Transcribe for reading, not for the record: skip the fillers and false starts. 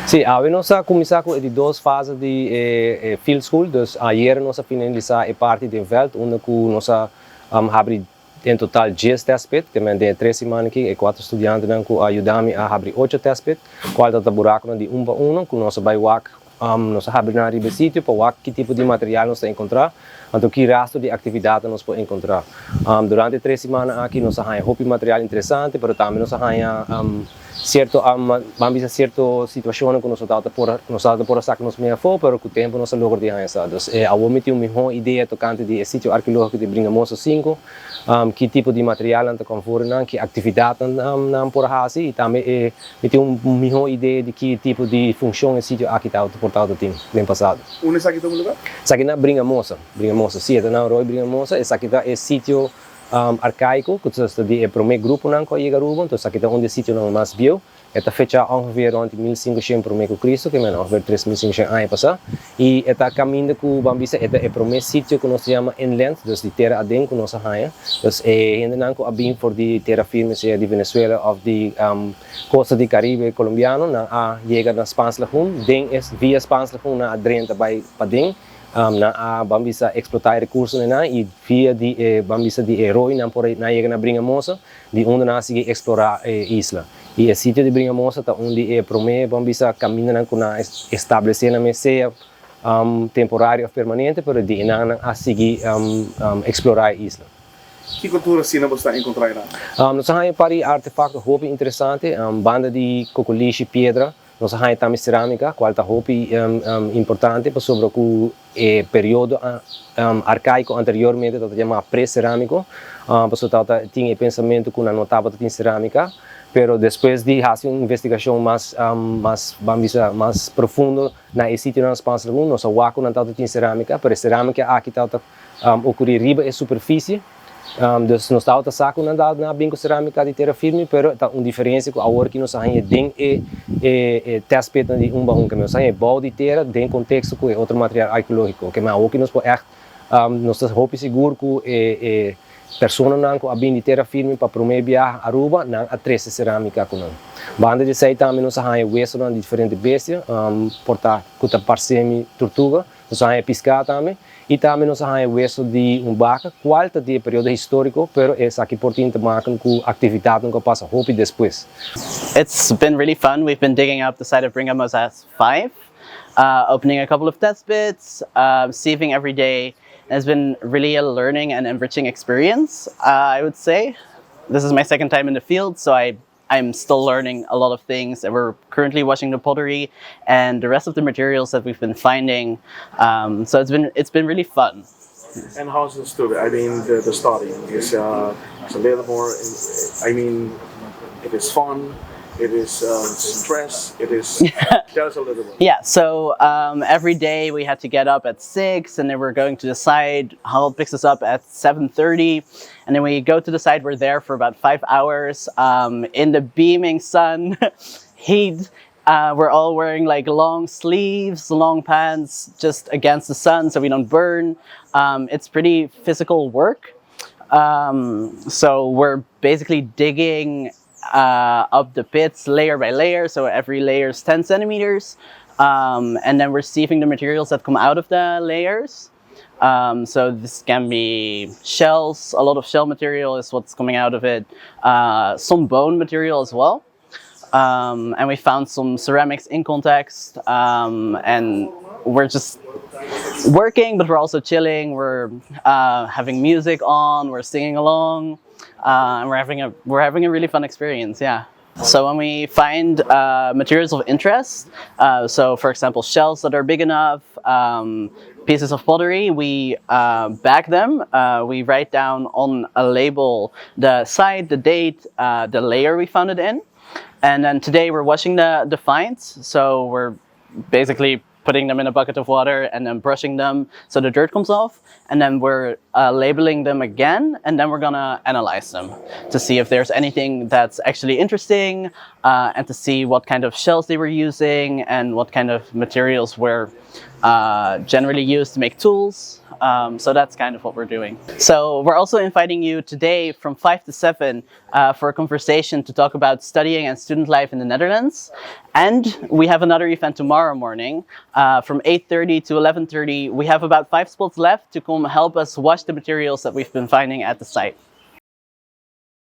Sim, nós começamos com de duas fases de field school, então ayer nós finalizamos a parte de veld, onde nós abrimos em total 10 testes, também tem 3 semanas aqui, e 4 estudantes que ajudam a abrir 8 testes, qual é o buraco de 1 para 1, que nós vai nós abrimos na riba sítio para ver que tipo de material nós encontrar, então que rastro de atividade nós podemos encontrar. Durante 3 semanas aqui nós temos material interessante, mas também nós temos certo situações que nós estamos por sacar nos meia fora, mas com o tempo nós logramos isso. Então, eu meti uma melhor ideia tocante do sítio arqueológico de Bringamosa 5, que tipo de material nós conformamos, que atividade nós por fazer, e também meti uma melhor ideia de que tipo de função o sítio aqui está portado no passado. Onde está aqui todo lugar? Isso aqui na Bringamosa, sim, é na Aruba Bringamosa, isso aqui é sítio arcaico, que é o primeiro grupo que chega a Aruba, então isso aqui é onde o sítio não mais bieu. Esta fecha ongeveer rond 1500 por meio Cristo, que é ongeveer 3500 anos passado. E esta caminho que o Bambisa é o primeiro sítio que nós chamamos inland, então de terra adentro que nós temos. Então ainda não é bem por de terra firme, seja de Venezuela ou de costa do Caribe colombiano, na chega na Spans Lagoon, via Spans Lagoon na adrenta para dentro. Na Bambisa explotar recursos e via de Bambisa de herói na chega na Bringamosa, de onde nós seguimos explorar a isla. E o sítio de Bringamosa está onde é primeiro Bambisa caminha com estabelecer na seja temporário ou permanente, para de não a seguir explorar a isla. Que cultura assim você está encontrando? Nós temos para artefacto roupa interessante, banda de cocoliche pedra. Nós temos também cerâmica, qual é roupa importante sobre o período arcaico anteriormente, que se chama pré-cerâmico. Pessoal tinha pensamento que não notava que tinha cerâmica, mas depois de fazer uma investigação mais profunda na sítio na Spans Lagoon, nós vimos que não tinha cerâmica, mas a cerâmica aqui está ocorrer riba e superfície. Então, nós estamos sacando na bem com cerâmica de terra firme, mas está uma diferença com a hora que nós temos dentro e teste de um barro, que nós temos bal de terra dentro contexto com outro material arqueológico, que é o que nós podemos nós estamos seguros que pessoas não bem de terra firme para primeiro viajar a Aruba, não a 13 cerâmica com nós. Banda de sei também nós temos hueso de diferentes bestias, portar com a parsemi tortuga, nós temos pescar também. E também nós temos hueso de vaca, qual é de período histórico, mas é aqui por tinta marcam com atividade que passa roupa depois. It's been really fun. We've been digging up the site of Bringamosa 5, opening a couple of test bits, sieving every day. It's been really a learning and enriching experience, I would say. This is my second time in the field, so I'm still learning a lot of things. We're currently washing the pottery and the rest of the materials that we've been finding. So it's been really fun. And how's the study? I mean, the study is a little more. I mean, it is fun. It is stress. It is. Tell us a little bit. Yeah. So every day we had to get up at 6, and then we're going to the site. Hal picks us up at 7:30, and then we go to the site. We're there for about 5 hours in the beaming sun, heat. We're all wearing like long sleeves, long pants, just against the sun so we don't burn. It's pretty physical work. So we're basically digging up the pits layer by layer, so every layer is 10 centimeters, and then we're sieving the materials that come out of the layers. So this can be shells, a lot of shell material is what's coming out of it, some bone material as well, and we found some ceramics in context, and we're just working, but we're also chilling, we're having music on, we're singing along. And we're having a really fun experience, yeah. So when we find materials of interest, so for example shells that are big enough, pieces of pottery, we bag them. We write down on a label the site, the date, the layer we found it in, and then today we're washing the finds. So we're basically putting them in a bucket of water and then brushing them so the dirt comes off. And then we're labeling them again, and then we're gonna analyze them to see if there's anything that's actually interesting, and to see what kind of shells they were using and what kind of materials were generally used to make tools. So that's kind of what we're doing. So we're also inviting you today from 5 to 7 for a conversation to talk about studying and student life in the Netherlands. And we have another event tomorrow morning from 8:30 to 11:30. We have about 5 spots left to come help us wash the materials that we've been finding at the site.